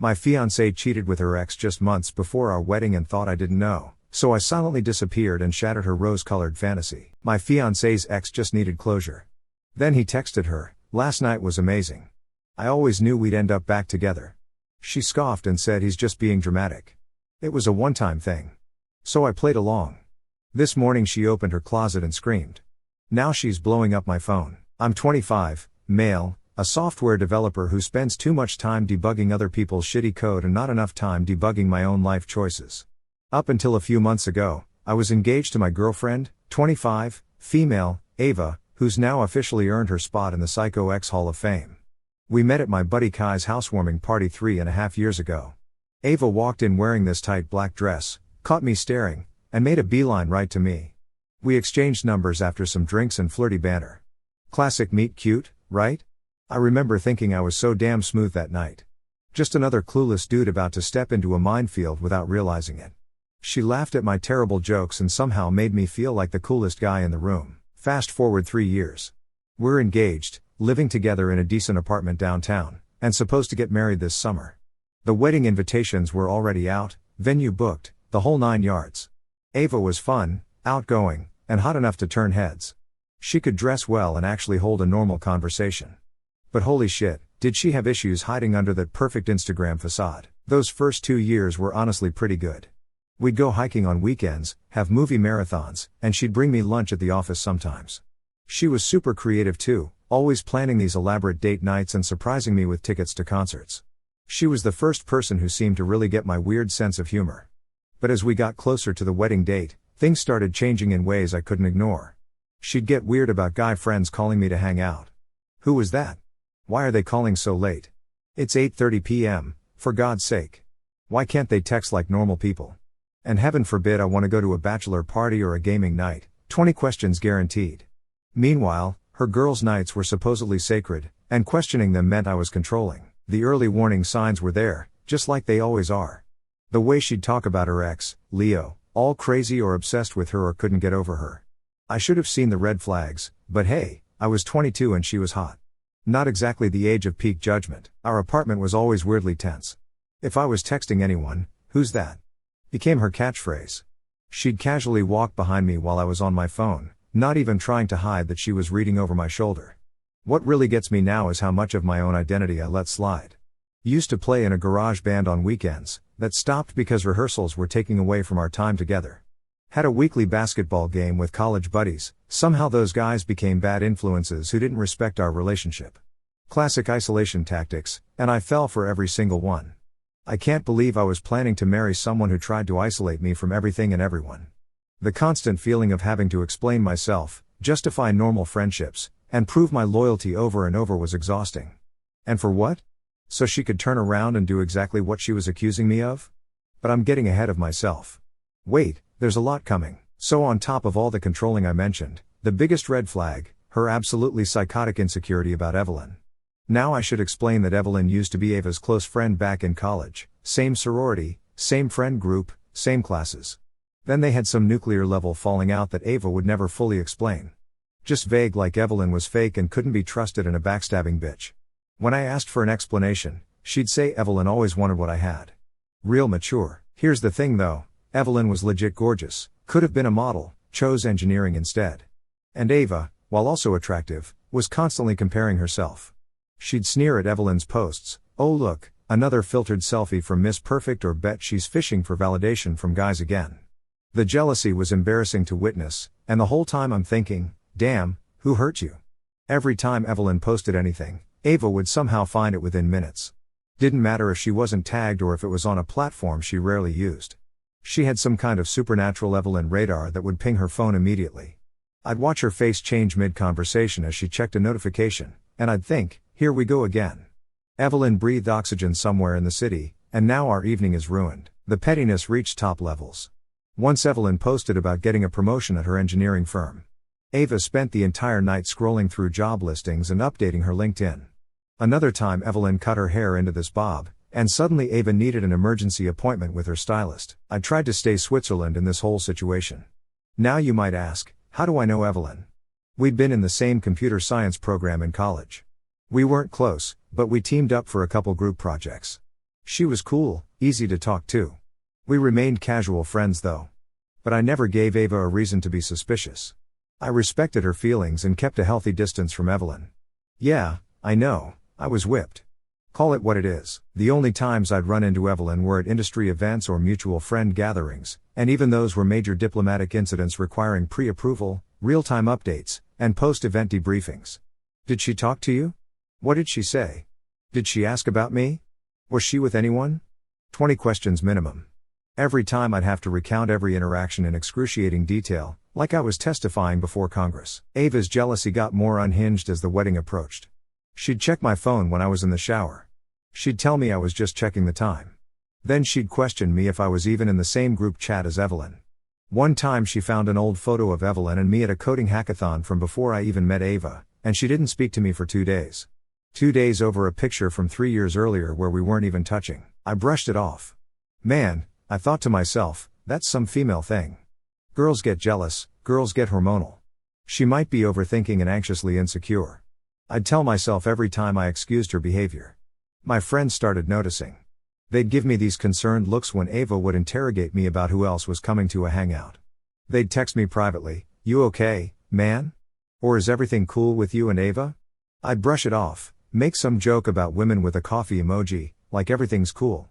My fiancée cheated with her ex just months before our wedding and thought I didn't know, so I silently disappeared and shattered her rose-colored fantasy. My fiancée's ex just needed closure. Then he texted her, "Last night was amazing. I always knew we'd end up back together." She scoffed and said he's just being dramatic. It was a one-time thing. So I played along. This morning she opened her closet and screamed. Now she's blowing up my phone. I'm 25, male, a software developer who spends too much time debugging other people's shitty code and not enough time debugging my own life choices. Up until a few months ago, I was engaged to my girlfriend, 25, female, Ava, who's now officially earned her spot in the Psycho X Hall of Fame. We met at my buddy Kai's housewarming party 3.5 years ago. Ava walked in wearing this tight black dress, caught me staring, and made a beeline right to me. We exchanged numbers after some drinks and flirty banter. Classic meet cute, right? I remember thinking I was so damn smooth that night. Just another clueless dude about to step into a minefield without realizing it. She laughed at my terrible jokes and somehow made me feel like the coolest guy in the room. Fast forward 3 years. We're engaged, living together in a decent apartment downtown, and supposed to get married this summer. The wedding invitations were already out, venue booked, the whole 9 yards. Ava was fun, outgoing, and hot enough to turn heads. She could dress well and actually hold a normal conversation. But holy shit, did she have issues hiding under that perfect Instagram facade. Those first 2 years were honestly pretty good. We'd go hiking on weekends, have movie marathons, and she'd bring me lunch at the office sometimes. She was super creative too, always planning these elaborate date nights and surprising me with tickets to concerts. She was the first person who seemed to really get my weird sense of humor. But as we got closer to the wedding date, things started changing in ways I couldn't ignore. She'd get weird about guy friends calling me to hang out. Who was that? Why are they calling so late? It's 8:30 p.m., for God's sake. Why can't they text like normal people? And heaven forbid I want to go to a bachelor party or a gaming night, 20 questions guaranteed. Meanwhile, her girls' nights were supposedly sacred, and questioning them meant I was controlling. The early warning signs were there, just like they always are. The way she'd talk about her ex, Leo, all crazy or obsessed with her or couldn't get over her. I should have seen the red flags, but hey, I was 22 and she was hot. Not exactly the age of peak judgment. Our apartment was always weirdly tense. If I was texting anyone, "Who's that?" became her catchphrase. She'd casually walk behind me while I was on my phone, not even trying to hide that she was reading over my shoulder. What really gets me now is how much of my own identity I let slide. Used to play in a garage band on weekends, that stopped because rehearsals were taking away from our time together. Had a weekly basketball game with college buddies, somehow those guys became bad influences who didn't respect our relationship. Classic isolation tactics, and I fell for every single one. I can't believe I was planning to marry someone who tried to isolate me from everything and everyone. The constant feeling of having to explain myself, justify normal friendships, and prove my loyalty over and over was exhausting. And for what? So she could turn around and do exactly what she was accusing me of? But I'm getting ahead of myself. Wait, there's a lot coming. So on top of all the controlling I mentioned, the biggest red flag, her absolutely psychotic insecurity about Evelyn. Now I should explain that Evelyn used to be Ava's close friend back in college, same sorority, same friend group, same classes. Then they had some nuclear level falling out that Ava would never fully explain. Just vague, like Evelyn was fake and couldn't be trusted and a backstabbing bitch. When I asked for an explanation, she'd say Evelyn always wanted what I had. Real mature. Here's the thing though, Evelyn was legit gorgeous, could have been a model, chose engineering instead. And Ava, while also attractive, was constantly comparing herself. She'd sneer at Evelyn's posts, "Oh look, another filtered selfie from Miss Perfect," or bet she's fishing for validation from guys again. The jealousy was embarrassing to witness, and the whole time I'm thinking, damn, who hurt you? Every time Evelyn posted anything, Ava would somehow find it within minutes. Didn't matter if she wasn't tagged or if it was on a platform she rarely used. She had some kind of supernatural Evelyn radar that would ping her phone immediately. I'd watch her face change mid-conversation as she checked a notification, and I'd think, here we go again. Evelyn breathed oxygen somewhere in the city, and now our evening is ruined. The pettiness reached top levels. Once Evelyn posted about getting a promotion at her engineering firm. Ava spent the entire night scrolling through job listings and updating her LinkedIn. Another time Evelyn cut her hair into this bob, and suddenly Ava needed an emergency appointment with her stylist. I tried to stay Switzerland in this whole situation. Now you might ask, how do I know Evelyn? We'd been in the same computer science program in college. We weren't close, but we teamed up for a couple group projects. She was cool, easy to talk to. We remained casual friends though. But I never gave Ava a reason to be suspicious. I respected her feelings and kept a healthy distance from Evelyn. Yeah, I know, I was whipped. Call it what it is. The only times I'd run into Evelyn were at industry events or mutual friend gatherings, and even those were major diplomatic incidents requiring pre-approval, real-time updates, and post-event debriefings. Did she talk to you? What did she say? Did she ask about me? Was she with anyone? 20 questions minimum. Every time I'd have to recount every interaction in excruciating detail, like I was testifying before Congress. Ava's jealousy got more unhinged as the wedding approached. She'd check my phone when I was in the shower. She'd tell me I was just checking the time. Then she'd question me if I was even in the same group chat as Evelyn. One time she found an old photo of Evelyn and me at a coding hackathon from before I even met Ava, and she didn't speak to me for 2 days. 2 days over a picture from 3 years earlier where we weren't even touching. I brushed it off. Man, I thought to myself, that's some female thing. Girls get jealous, girls get hormonal. She might be overthinking and anxiously insecure. I'd tell myself every time I excused her behavior. My friends started noticing. They'd give me these concerned looks when Ava would interrogate me about who else was coming to a hangout. They'd text me privately, "You okay, man? Or is everything cool with you and Ava?" I'd brush it off, make some joke about women with a coffee emoji, like everything's cool.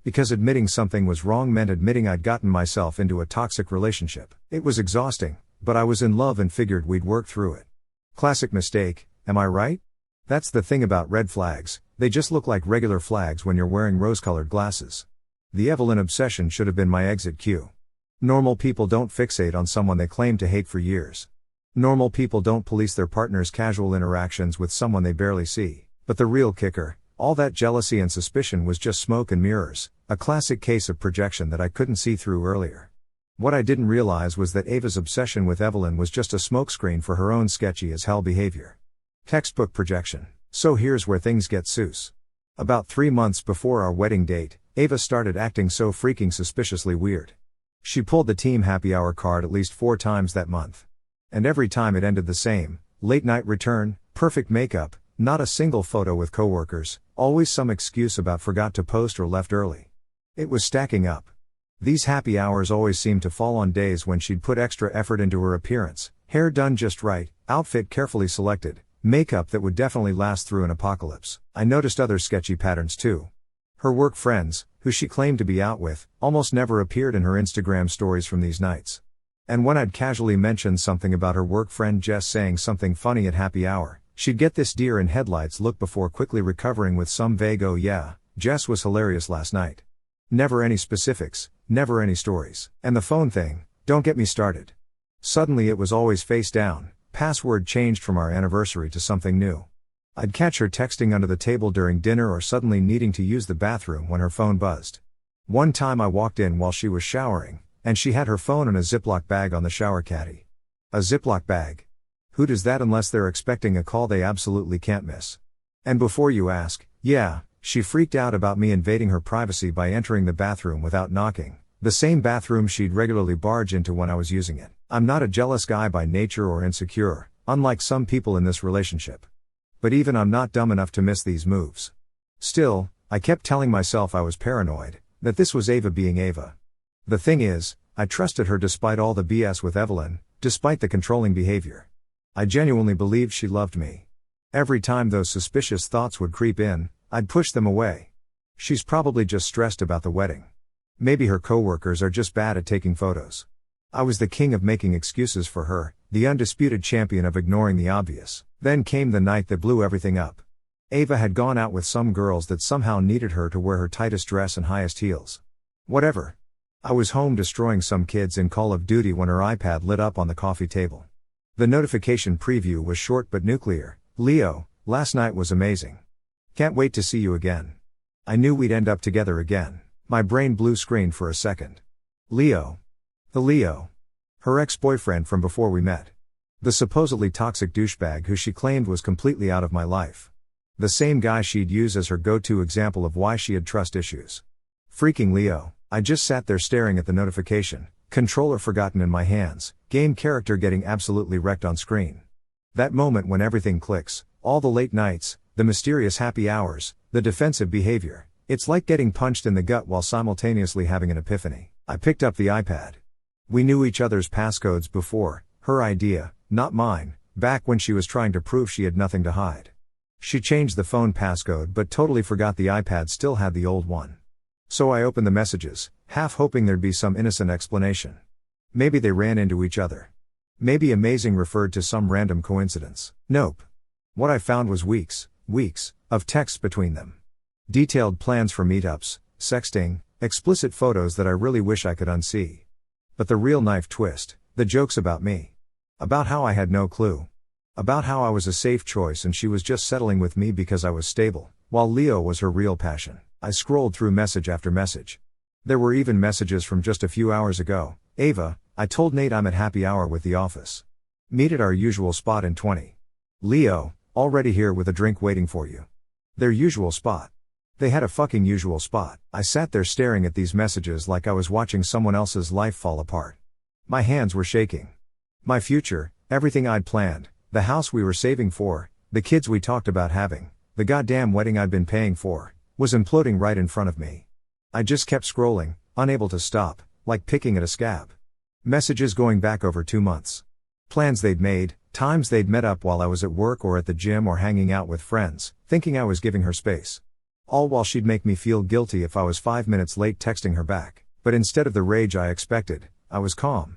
Because admitting something was wrong meant admitting I'd gotten myself into a toxic relationship. It was exhausting, but I was in love and figured we'd work through it. Classic mistake, am I right? That's the thing about red flags, they just look like regular flags when you're wearing rose-colored glasses. The Evelyn obsession should have been my exit cue. Normal people don't fixate on someone they claim to hate for years. Normal people don't police their partner's casual interactions with someone they barely see. But the real kicker, all that jealousy and suspicion was just smoke and mirrors, a classic case of projection that I couldn't see through earlier. What I didn't realize was that Ava's obsession with Evelyn was just a smokescreen for her own sketchy as hell behavior. Textbook projection. So here's where things get sus. About 3 months before our wedding date, Ava started acting so freaking suspiciously weird. She pulled the team happy hour card at least 4 times that month. And every time it ended the same: late night return, perfect makeup, not a single photo with coworkers, always some excuse about forgot to post or left early. It was stacking up. These happy hours always seemed to fall on days when she'd put extra effort into her appearance, hair done just right, outfit carefully selected, makeup that would definitely last through an apocalypse. I noticed other sketchy patterns too. Her work friends, who she claimed to be out with, almost never appeared in her Instagram stories from these nights. And when I'd casually mention something about her work friend Jess saying something funny at happy hour, she'd get this deer in headlights look before quickly recovering with some vague "oh yeah, Jess was hilarious last night." Never any specifics, never any stories. And the phone thing, don't get me started. Suddenly it was always face down, password changed from our anniversary to something new. I'd catch her texting under the table during dinner or suddenly needing to use the bathroom when her phone buzzed. One time I walked in while she was showering, and she had her phone in a Ziploc bag on the shower caddy. A Ziploc bag? Who does that unless they're expecting a call they absolutely can't miss? And before you ask, yeah, she freaked out about me invading her privacy by entering the bathroom without knocking, the same bathroom she'd regularly barge into when I was using it. I'm not a jealous guy by nature or insecure, unlike some people in this relationship. But even I'm not dumb enough to miss these moves. Still, I kept telling myself I was paranoid, that this was Ava being Ava. The thing is, I trusted her despite all the BS with Evelyn, despite the controlling behavior. I genuinely believed she loved me. Every time those suspicious thoughts would creep in, I'd push them away. She's probably just stressed about the wedding. Maybe her coworkers are just bad at taking photos. I was the king of making excuses for her, the undisputed champion of ignoring the obvious. Then came the night that blew everything up. Ava had gone out with some girls that somehow needed her to wear her tightest dress and highest heels. Whatever. I was home destroying some kids in Call of Duty when her iPad lit up on the coffee table. The notification preview was short but nuclear. "Leo, last night was amazing. Can't wait to see you again." I knew we'd end up together again. My brain blue screened for a second. Leo. The Leo. Her ex-boyfriend from before we met. The supposedly toxic douchebag who she claimed was completely out of my life. The same guy she'd use as her go-to example of why she had trust issues. Freaking Leo. I just sat there staring at the notification, controller forgotten in my hands, game character getting absolutely wrecked on screen. That moment when everything clicks, all the late nights, the mysterious happy hours, the defensive behavior, It's like getting punched in the gut while simultaneously having an epiphany. I picked up the iPad. We knew each other's passcodes before, her idea, not mine, back when she was trying to prove she had nothing to hide. She changed the phone passcode but totally forgot the iPad still had the old one. So I opened the messages, half hoping there'd be some innocent explanation. Maybe they ran into each other. Maybe amazing referred to some random coincidence. Nope. What I found was weeks of texts between them. Detailed plans for meetups, sexting, explicit photos that I really wish I could unsee. But the real knife twist, the jokes about me. About how I had no clue. About how I was a safe choice and she was just settling with me because I was stable, while Leo was her real passion. I scrolled through message after message. There were even messages from just a few hours ago. Ava, I told Nate I'm at happy hour with the office. Meet at our usual spot in 20. Leo, already here with a drink waiting for you. Their usual spot. They had a fucking usual spot. I sat there staring at these messages like I was watching someone else's life fall apart. My hands were shaking. My future, everything I'd planned, the house we were saving for, the kids we talked about having, the goddamn wedding I'd been paying for, was imploding right in front of me. I just kept scrolling, unable to stop, like picking at a scab. Messages going back over 2 months. Plans they'd made, times they'd met up while I was at work or at the gym or hanging out with friends, thinking I was giving her space. All while she'd make me feel guilty if I was 5 minutes late texting her back. But instead of the rage I expected, I was calm.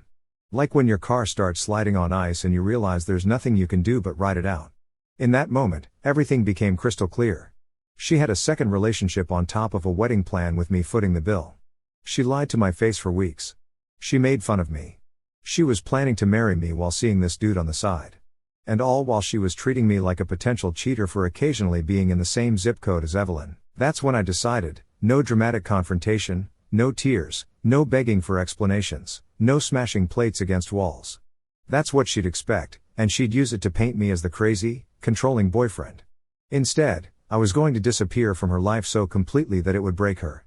Like when your car starts sliding on ice and you realize there's nothing you can do but ride it out. In that moment, everything became crystal clear. She had a second relationship on top of a wedding plan with me footing the bill. She lied to my face for weeks. She made fun of me. She was planning to marry me while seeing this dude on the side. And all while she was treating me like a potential cheater for occasionally being in the same zip code as Evelyn. That's when I decided, no dramatic confrontation, no tears, no begging for explanations, no smashing plates against walls. That's what she'd expect, and she'd use it to paint me as the crazy, controlling boyfriend. Instead, I was going to disappear from her life so completely that it would break her.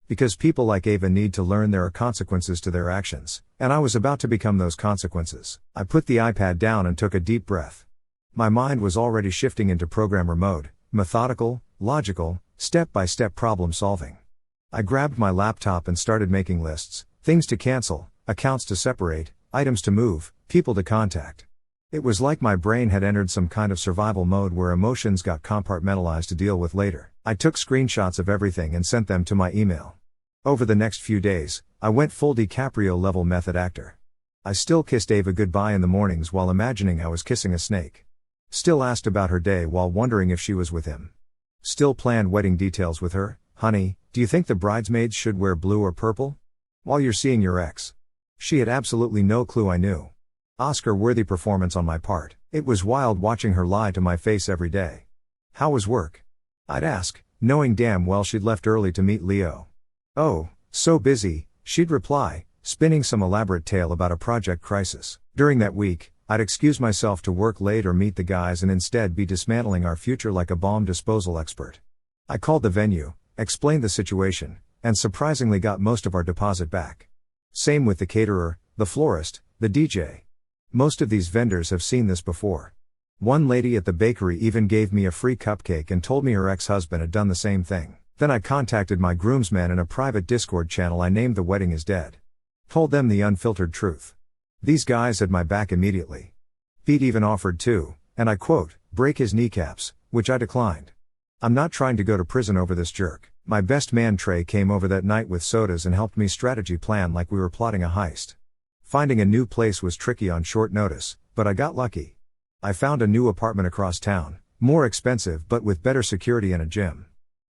Because people like Ava need to learn there are consequences to their actions, and I was about to become those consequences. I put the iPad down and took a deep breath. My mind was already shifting into programmer mode, methodical, logical, step-by-step problem solving. I grabbed my laptop and started making lists, things to cancel, accounts to separate, items to move, people to contact. It was like my brain had entered some kind of survival mode where emotions got compartmentalized to deal with later. I took screenshots of everything and sent them to my email. Over the next few days, I went full DiCaprio-level method actor. I still kissed Ava goodbye in the mornings while imagining I was kissing a snake. Still asked about her day while wondering if she was with him. Still planned wedding details with her. Honey, do you think the bridesmaids should wear blue or purple? While you're seeing your ex. She had absolutely no clue I knew. Oscar-worthy performance on my part. It was wild watching her lie to my face every day. How was work? I'd ask, knowing damn well she'd left early to meet Leo. Oh, so busy, she'd reply, spinning some elaborate tale about a project crisis. During that week, I'd excuse myself to work late or meet the guys and instead be dismantling our future like a bomb disposal expert. I called the venue, explained the situation, and surprisingly got most of our deposit back. Same with the caterer, the florist, the DJ. Most of these vendors have seen this before. One lady at the bakery even gave me a free cupcake and told me her ex-husband had done the same thing. Then I contacted my groomsmen in a private Discord channel I named The Wedding is Dead. Told them the unfiltered truth. These guys had my back immediately. Pete even offered to, and I quote, break his kneecaps, which I declined. I'm not trying to go to prison over this jerk. My best man Trey came over that night with sodas and helped me strategy plan like we were plotting a heist. Finding a new place was tricky on short notice, but I got lucky. I found a new apartment across town, more expensive but with better security and a gym.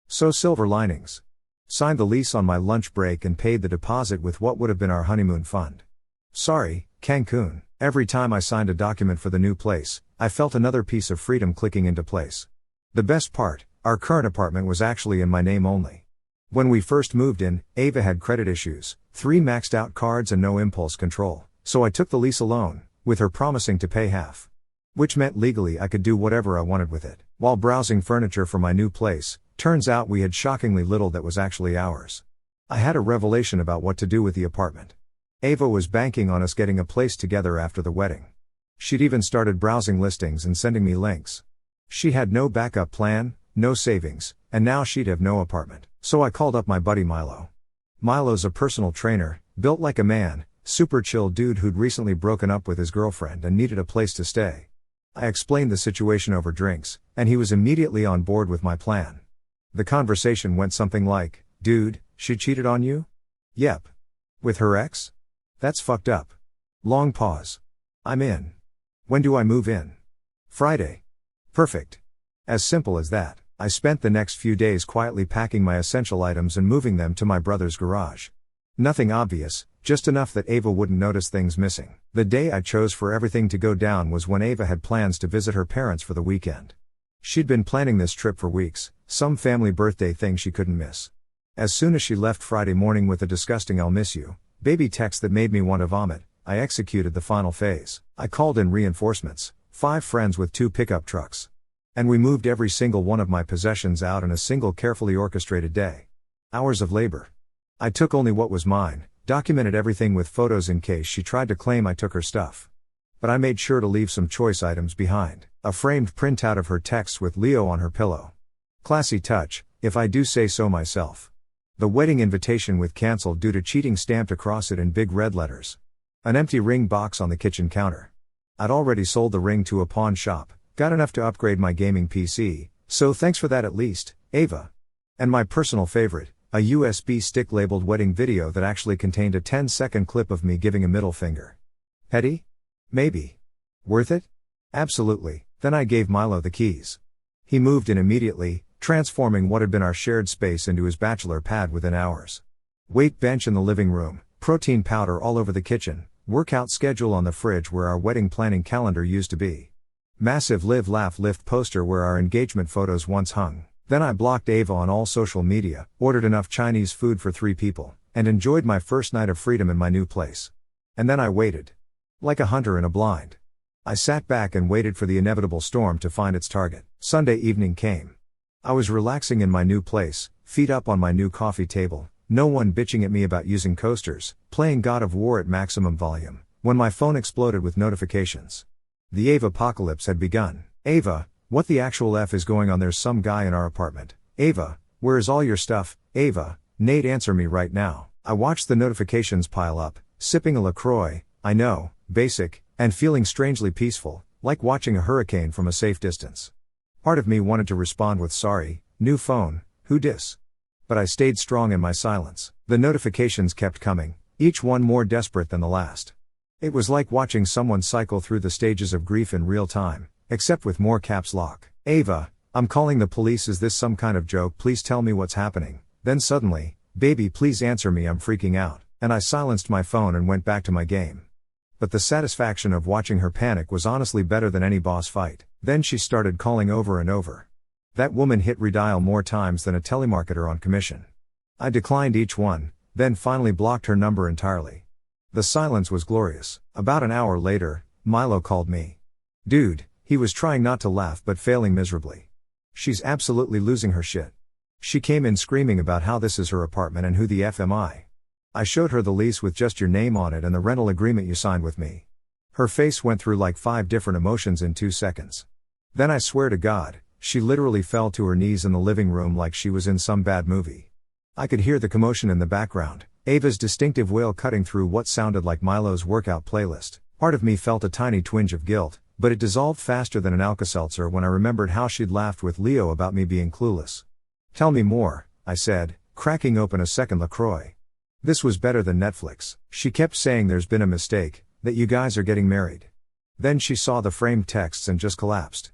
So silver linings. Signed the lease on my lunch break and paid the deposit with what would have been our honeymoon fund. Sorry, Cancun. Every time I signed a document for the new place, I felt another piece of freedom clicking into place. The best part, our current apartment was actually in my name only. When we first moved in, Ava had credit issues, 3 maxed out cards and no impulse control, so I took the lease alone, with her promising to pay half. Which meant legally I could do whatever I wanted with it. While browsing furniture for my new place, turns out we had shockingly little that was actually ours. I had a revelation about what to do with the apartment. Ava was banking on us getting a place together after the wedding. She'd even started browsing listings and sending me links. She had no backup plan, no savings, and now she'd have no apartment. So I called up my buddy Milo. Milo's a personal trainer, built like a man, super chill dude who'd recently broken up with his girlfriend and needed a place to stay. I explained the situation over drinks, and he was immediately on board with my plan. The conversation went something like, "Dude, she cheated on you?" "Yep." "With her ex?" "That's fucked up." Long pause. "I'm in." "When do I move in?" "Friday." "Perfect." As simple as that. I spent the next few days quietly packing my essential items and moving them to my brother's garage. Nothing obvious, just enough that Ava wouldn't notice things missing. The day I chose for everything to go down was when Ava had plans to visit her parents for the weekend. She'd been planning this trip for weeks, some family birthday thing she couldn't miss. As soon as she left Friday morning with a disgusting "I'll miss you" baby text that made me want to vomit, I executed the final phase. I called in reinforcements, 5 friends with 2 pickup trucks. And we moved every single one of my possessions out in a single carefully orchestrated day. Hours of labor. I took only what was mine, documented everything with photos in case she tried to claim I took her stuff. But I made sure to leave some choice items behind. A framed printout of her texts with Leo on her pillow. Classy touch, if I do say so myself. The wedding invitation with "canceled due to cheating" stamped across it in big red letters. An empty ring box on the kitchen counter. I'd already sold the ring to a pawn shop. Got enough to upgrade my gaming PC, so thanks for that at least, Ava. And my personal favorite, a USB stick labeled "wedding video" that actually contained a 10-second clip of me giving a middle finger. Petty? Maybe. Worth it? Absolutely. Then I gave Milo the keys. He moved in immediately, transforming what had been our shared space into his bachelor pad within hours. Weight bench in the living room, protein powder all over the kitchen, workout schedule on the fridge where our wedding planning calendar used to be. Massive Live Laugh Lift poster where our engagement photos once hung. Then I blocked Ava on all social media, ordered enough Chinese food for 3 people, and enjoyed my first night of freedom in my new place. And then I waited. Like a hunter in a blind. I sat back and waited for the inevitable storm to find its target. Sunday evening came. I was relaxing in my new place, feet up on my new coffee table, no one bitching at me about using coasters, playing God of War at maximum volume, when my phone exploded with notifications. The Ava apocalypse had begun. "Ava, what the actual F is going on? There's some guy in our apartment. Ava, where is all your stuff? Ava, Nate, answer me right now." I watched the notifications pile up, sipping a LaCroix, I know, basic, and feeling strangely peaceful, like watching a hurricane from a safe distance. Part of me wanted to respond with "Sorry, new phone, who dis?" But I stayed strong in my silence. The notifications kept coming, each one more desperate than the last. It was like watching someone cycle through the stages of grief in real time, except with more caps lock. "Ava, I'm calling the police. Is this some kind of joke? Please tell me what's happening." Then suddenly, "Baby, please answer me, I'm freaking out." And I silenced my phone and went back to my game. But the satisfaction of watching her panic was honestly better than any boss fight. Then she started calling over and over. That woman hit redial more times than a telemarketer on commission. I declined each one, then finally blocked her number entirely. The silence was glorious. About an hour later, Milo called me. "Dude," he was trying not to laugh but failing miserably. "She's absolutely losing her shit. She came in screaming about how this is her apartment and who the F am I. I showed her the lease with just your name on it and the rental agreement you signed with me." Her face went through like 5 different emotions in 2 seconds. Then I swear to God, she literally fell to her knees in the living room like she was in some bad movie. I could hear the commotion in the background, Ava's distinctive wail cutting through what sounded like Milo's workout playlist. Part of me felt a tiny twinge of guilt, but it dissolved faster than an Alka-Seltzer when I remembered how she'd laughed with Leo about me being clueless. "Tell me more," I said, cracking open a second LaCroix. "This was better than Netflix." She kept saying there's been a mistake, that you guys are getting married. Then she saw the framed texts and just collapsed.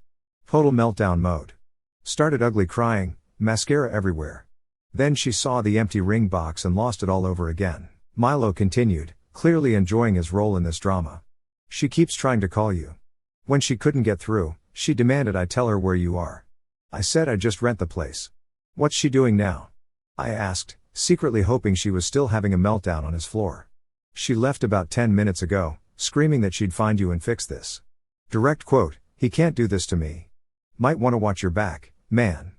Total meltdown mode. Started ugly crying, mascara everywhere. Then she saw the empty ring box and lost it all over again. Milo continued, clearly enjoying his role in this drama. "She keeps trying to call you. When she couldn't get through, she demanded I tell her where you are. I said I'd just rent the place." "What's she doing now?" I asked, secretly hoping she was still having a meltdown on his floor. "She left about 10 minutes ago, screaming that she'd find you and fix this." Direct quote, "He can't do this to me. Might want to watch your back, man."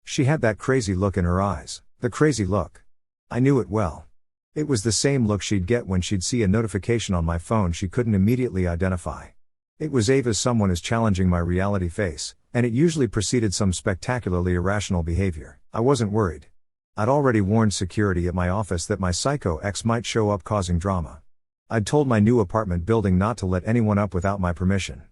She had that crazy look in her eyes. The crazy look. I knew it well. It was the same look she'd get when she'd see a notification on my phone she couldn't immediately identify. It was Ava's "someone is challenging my reality" face, and it usually preceded some spectacularly irrational behavior. I wasn't worried. I'd already warned security at my office that my psycho ex might show up causing drama. I'd told my new apartment building not to let anyone up without my permission.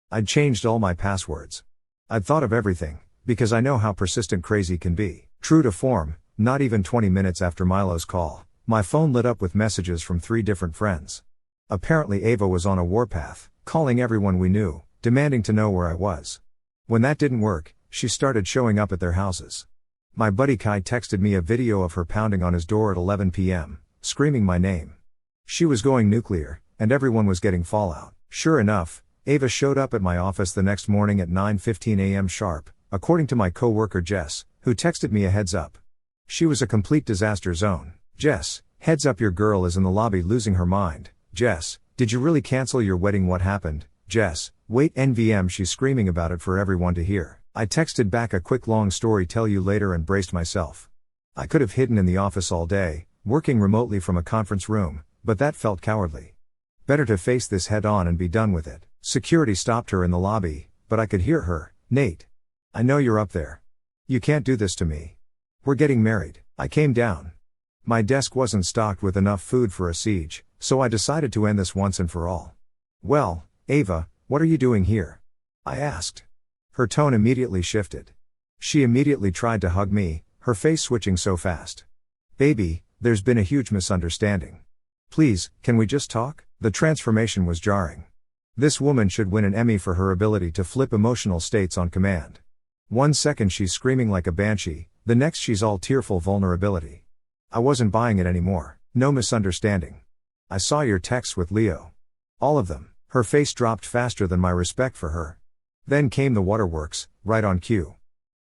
I'd changed all my passwords. I'd thought of everything, because I know how persistent crazy can be. True to form, not even 20 minutes after Milo's call, my phone lit up with messages from 3 different friends. Apparently Ava was on a warpath, calling everyone we knew, demanding to know where I was. When that didn't work, she started showing up at their houses. My buddy Kai texted me a video of her pounding on his door at 11 p.m., screaming my name. She was going nuclear, and everyone was getting fallout. Sure enough, Ava showed up at my office the next morning at 9:15 a.m. sharp, according to my co-worker Jess, who texted me a heads up. She was a complete disaster zone. Jess, heads up, your girl is in the lobby losing her mind. Jess, did you really cancel your wedding? What happened? Jess, wait, NVM, she's screaming about it for everyone to hear. I texted back a quick long story, tell you later, and braced myself. I could have hidden in the office all day, working remotely from a conference room, but that felt cowardly. Better to face this head on and be done with it. Security stopped her in the lobby, but I could hear her. Nate, I know you're up there. You can't do this to me. We're getting married. I came down. My desk wasn't stocked with enough food for a siege, so I decided to end this once and for all. Well, Ava, what are you doing here? I asked. Her tone immediately shifted. She immediately tried to hug me, her face switching so fast. Baby, there's been a huge misunderstanding. Please, can we just talk? The transformation was jarring. This woman should win an Emmy for her ability to flip emotional states on command. One second she's screaming like a banshee, the next she's all tearful vulnerability. I wasn't buying it anymore. No misunderstanding. I saw your texts with Leo. All of them. Her face dropped faster than my respect for her. Then came the waterworks, right on cue.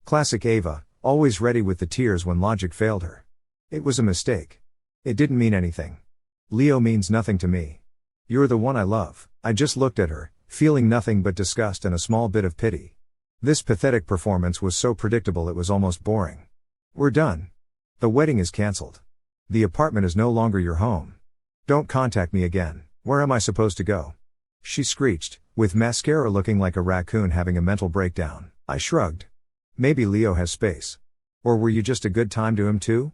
Classic Ava, always ready with the tears when logic failed her. It was a mistake. It didn't mean anything. Leo means nothing to me. You're the one I love. I just looked at her, feeling nothing but disgust and a small bit of pity. This pathetic performance was so predictable it was almost boring. We're done. The wedding is cancelled. The apartment is no longer your home. Don't contact me again. Where am I supposed to go? She screeched, with mascara looking like a raccoon having a mental breakdown. I shrugged. Maybe Leo has space. Or were you just a good time to him too?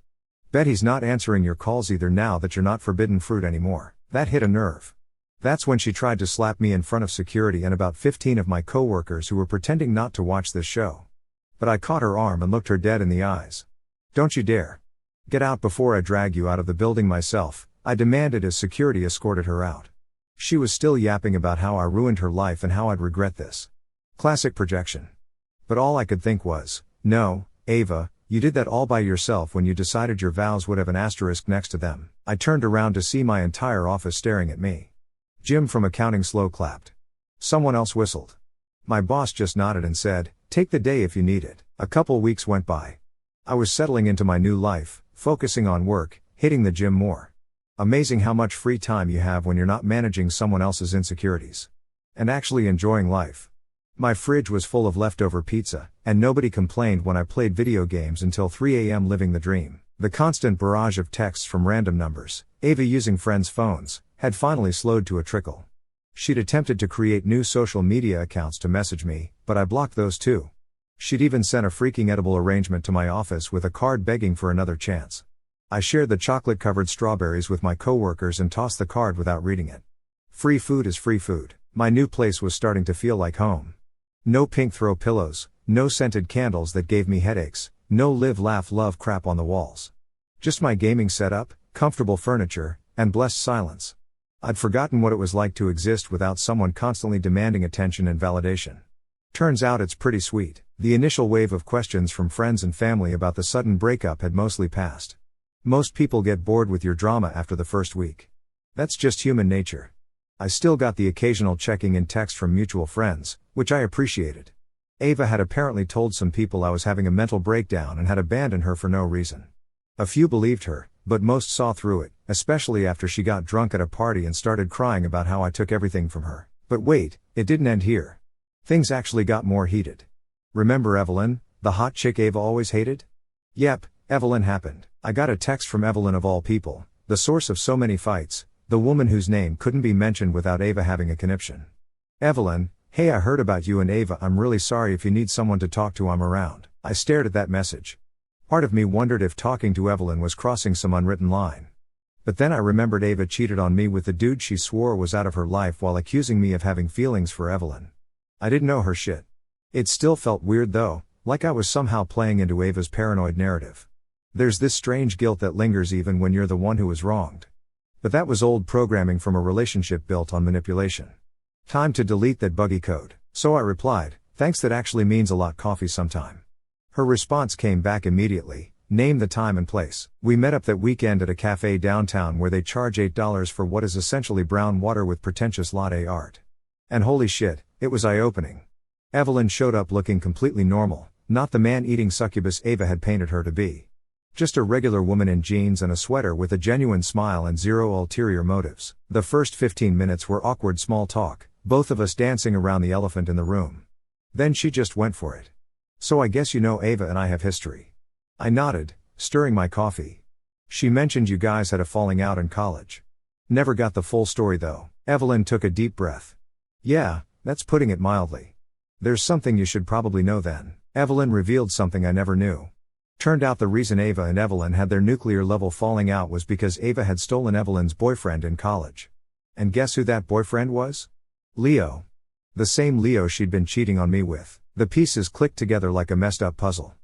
Bet he's not answering your calls either now that you're not forbidden fruit anymore. That hit a nerve. That's when she tried to slap me in front of security and about 15 of my co-workers who were pretending not to watch this show. But I caught her arm and looked her dead in the eyes. Don't you dare. Get out before I drag you out of the building myself, I demanded as security escorted her out. She was still yapping about how I ruined her life and how I'd regret this. Classic projection. But all I could think was, no, Ava, you did that all by yourself when you decided your vows would have an asterisk next to them. I turned around to see my entire office staring at me. Jim from accounting slow clapped. Someone else whistled. My boss just nodded and said, take the day if you need it. A couple weeks went by. I was settling into my new life, focusing on work, hitting the gym more. Amazing how much free time you have when you're not managing someone else's insecurities. And actually enjoying life. My fridge was full of leftover pizza, and nobody complained when I played video games until 3 a.m. living the dream. The constant barrage of texts from random numbers, Ava using friends' phones, had finally slowed to a trickle. She'd attempted to create new social media accounts to message me, but I blocked those too. She'd even sent a freaking edible arrangement to my office with a card begging for another chance. I shared the chocolate-covered strawberries with my coworkers and tossed the card without reading it. Free food is free food. My new place was starting to feel like home. No pink throw pillows, no scented candles that gave me headaches, no live laugh love crap on the walls. Just my gaming setup, comfortable furniture, and blessed silence. I'd forgotten what it was like to exist without someone constantly demanding attention and validation. Turns out it's pretty sweet. The initial wave of questions from friends and family about the sudden breakup had mostly passed. Most people get bored with your drama after the first week. That's just human nature. I still got the occasional checking in text from mutual friends, which I appreciated. Ava had apparently told some people I was having a mental breakdown and had abandoned her for no reason. A few believed her, but most saw through it, especially after she got drunk at a party and started crying about how I took everything from her. But wait, it didn't end here. Things actually got more heated. Remember Evelyn, the hot chick Ava always hated? Yep, Evelyn happened. I got a text from Evelyn of all people, the source of so many fights, the woman whose name couldn't be mentioned without Ava having a conniption. Evelyn, hey, I heard about you and Ava. I'm really sorry. If you need someone to talk to, I'm around. I stared at that message. Part of me wondered if talking to Evelyn was crossing some unwritten line. But then I remembered Ava cheated on me with the dude she swore was out of her life while accusing me of having feelings for Evelyn. I didn't know her shit. It still felt weird though, like I was somehow playing into Ava's paranoid narrative. There's this strange guilt that lingers even when you're the one who was wronged. But that was old programming from a relationship built on manipulation. Time to delete that buggy code. So I replied, thanks, that actually means a lot, coffee sometime. Her response came back immediately, name the time and place. We met up that weekend at a cafe downtown where they charge $8 for what is essentially brown water with pretentious latte art. And holy shit, it was eye-opening. Evelyn showed up looking completely normal, not the man-eating succubus Ava had painted her to be. Just a regular woman in jeans and a sweater with a genuine smile and zero ulterior motives. The first 15 minutes were awkward small talk, both of us dancing around the elephant in the room. Then she just went for it. So I guess you know Ava and I have history. I nodded, stirring my coffee. She mentioned you guys had a falling out in college. Never got the full story though. Evelyn took a deep breath. Yeah, that's putting it mildly. There's something you should probably know then. Evelyn revealed something I never knew. Turned out the reason Ava and Evelyn had their nuclear-level falling out was because Ava had stolen Evelyn's boyfriend in college. And guess who that boyfriend was? Leo. The same Leo she'd been cheating on me with. The pieces clicked together like a messed-up puzzle.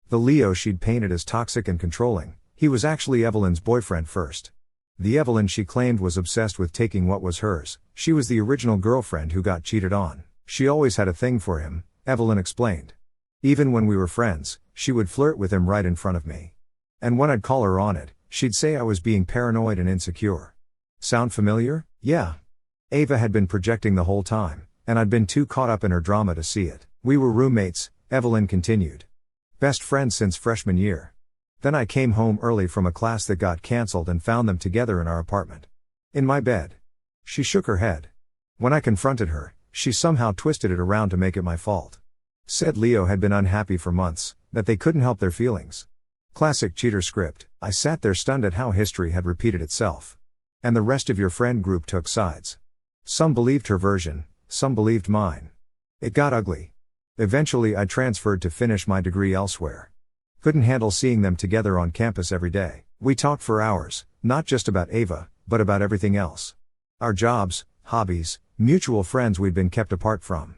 The Leo she'd painted as toxic and controlling, he was actually Evelyn's boyfriend first. The Evelyn she claimed was obsessed with taking what was hers, she was the original girlfriend who got cheated on. She always had a thing for him, Evelyn explained. Even when we were friends, she would flirt with him right in front of me. And when I'd call her on it, she'd say I was being paranoid and insecure. Sound familiar? Yeah. Ava had been projecting the whole time, and I'd been too caught up in her drama to see it. We were roommates, Evelyn continued. Best friends since freshman year. Then I came home early from a class that got cancelled and found them together in our apartment. In my bed. She shook her head. When I confronted her, she somehow twisted it around to make it my fault. Said Leo had been unhappy for months, that they couldn't help their feelings. Classic cheater script. I sat there stunned at how history had repeated itself. And the rest of your friend group took sides. Some believed her version, some believed mine. It got ugly. Eventually I transferred to finish my degree elsewhere. Couldn't handle seeing them together on campus every day. We talked for hours, not just about Ava, but about everything else. Our jobs, hobbies, mutual friends we'd been kept apart from.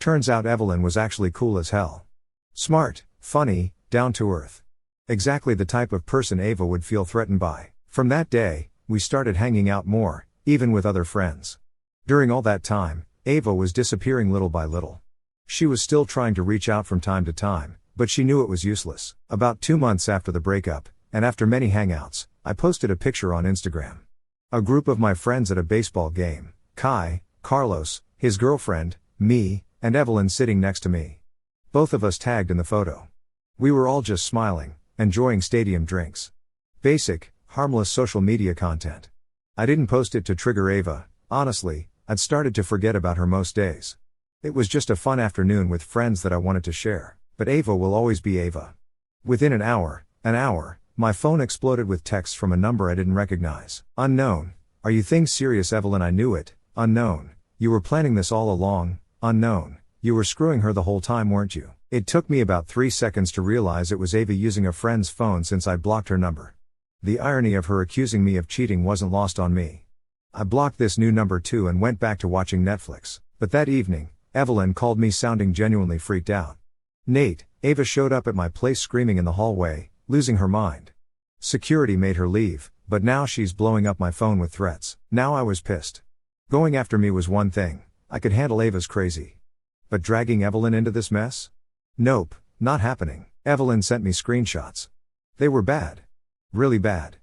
Turns out Evelyn was actually cool as hell. Smart, funny, down to earth. Exactly the type of person Ava would feel threatened by. From that day, we started hanging out more, even with other friends. During all that time, Ava was disappearing little by little. She was still trying to reach out from time to time, but she knew it was useless. About 2 months after the breakup, and after many hangouts, I posted a picture on Instagram. A group of my friends at a baseball game, Kai, Carlos, his girlfriend, me, and Evelyn sitting next to me. Both of us tagged in the photo. We were all just smiling, enjoying stadium drinks. Basic, harmless social media content. I didn't post it to trigger Ava, honestly, I'd started to forget about her most days. It was just a fun afternoon with friends that I wanted to share, but Ava will always be Ava. Within an hour, my phone exploded with texts from a number I didn't recognize. Unknown. Are you things serious, Evelyn? I knew it. Unknown. You were planning this all along. Unknown. You were screwing her the whole time, weren't you? It took me about 3 seconds to realize it was Ava using a friend's phone since I'd blocked her number. The irony of her accusing me of cheating wasn't lost on me. I blocked this new number too and went back to watching Netflix. But that evening, Evelyn called me sounding genuinely freaked out. Nate, Ava showed up at my place screaming in the hallway, losing her mind. Security made her leave, but now she's blowing up my phone with threats. Now I was pissed. Going after me was one thing, I could handle Ava's crazy. But dragging Evelyn into this mess? Nope, not happening. Evelyn sent me screenshots. They were bad. Really bad.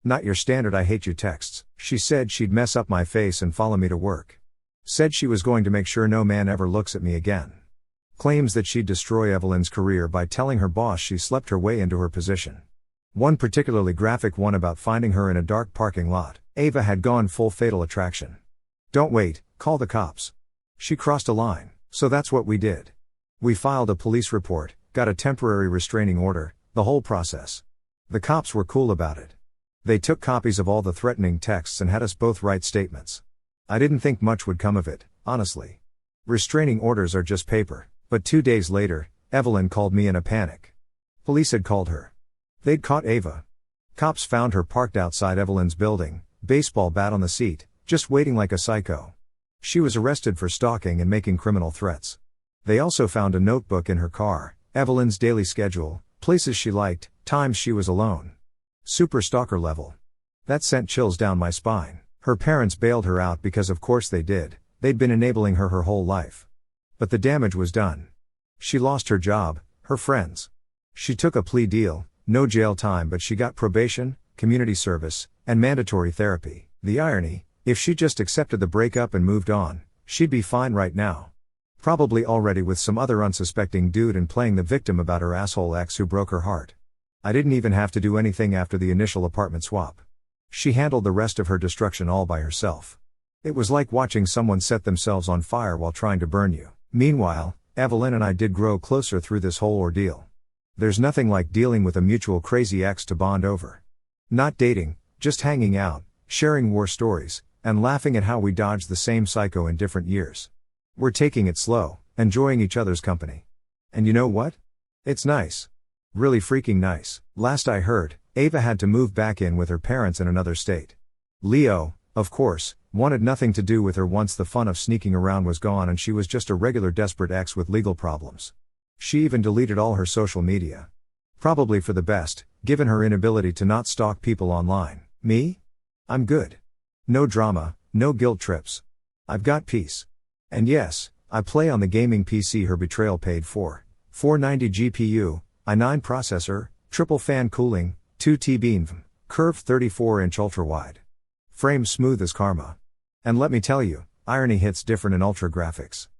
Not your standard I hate you texts. She said she'd mess up my face and follow me to work. Said she was going to make sure no man ever looks at me again. Claims that she'd destroy Evelyn's career by telling her boss she slept her way into her position. One particularly graphic one about finding her in a dark parking lot. Ava had gone full Fatal Attraction. Don't wait, call the cops. She crossed a line, so that's what we did. We filed a police report, got a temporary restraining order, the whole process. The cops were cool about it. They took copies of all the threatening texts and had us both write statements. I didn't think much would come of it, honestly. Restraining orders are just paper, but 2 days later, Evelyn called me in a panic. Police had called her. They'd caught Ava. Cops found her parked outside Evelyn's building, baseball bat on the seat, just waiting like a psycho. She was arrested for stalking and making criminal threats. They also found a notebook in her car, Evelyn's daily schedule, places she liked, times she was alone. Super stalker level. That sent chills down my spine. Her parents bailed her out because of course they did, they'd been enabling her whole life. But the damage was done. She lost her job, her friends. She took a plea deal, no jail time, but she got probation, community service, and mandatory therapy. The irony, if she just accepted the breakup and moved on, she'd be fine right now. Probably already with some other unsuspecting dude and playing the victim about her asshole ex who broke her heart. I didn't even have to do anything after the initial apartment swap. She handled the rest of her destruction all by herself. It was like watching someone set themselves on fire while trying to burn you. Meanwhile, Evelyn and I did grow closer through this whole ordeal. There's nothing like dealing with a mutual crazy ex to bond over. Not dating, just hanging out, sharing war stories, and laughing at how we dodged the same psycho in different years. We're taking it slow, enjoying each other's company. And you know what? It's nice. Really freaking nice. Last I heard, Ava had to move back in with her parents in another state. Leo, of course, wanted nothing to do with her once the fun of sneaking around was gone and she was just a regular desperate ex with legal problems. She even deleted all her social media. Probably for the best, given her inability to not stalk people online. Me? I'm good. No drama, no guilt trips. I've got peace. And yes, I play on the gaming PC her betrayal paid for. 490 GPU, i9 processor, triple fan cooling, 2TB NVMe, curved 34-inch ultra-wide. Frame smooth as karma. And let me tell you, irony hits different in ultra graphics.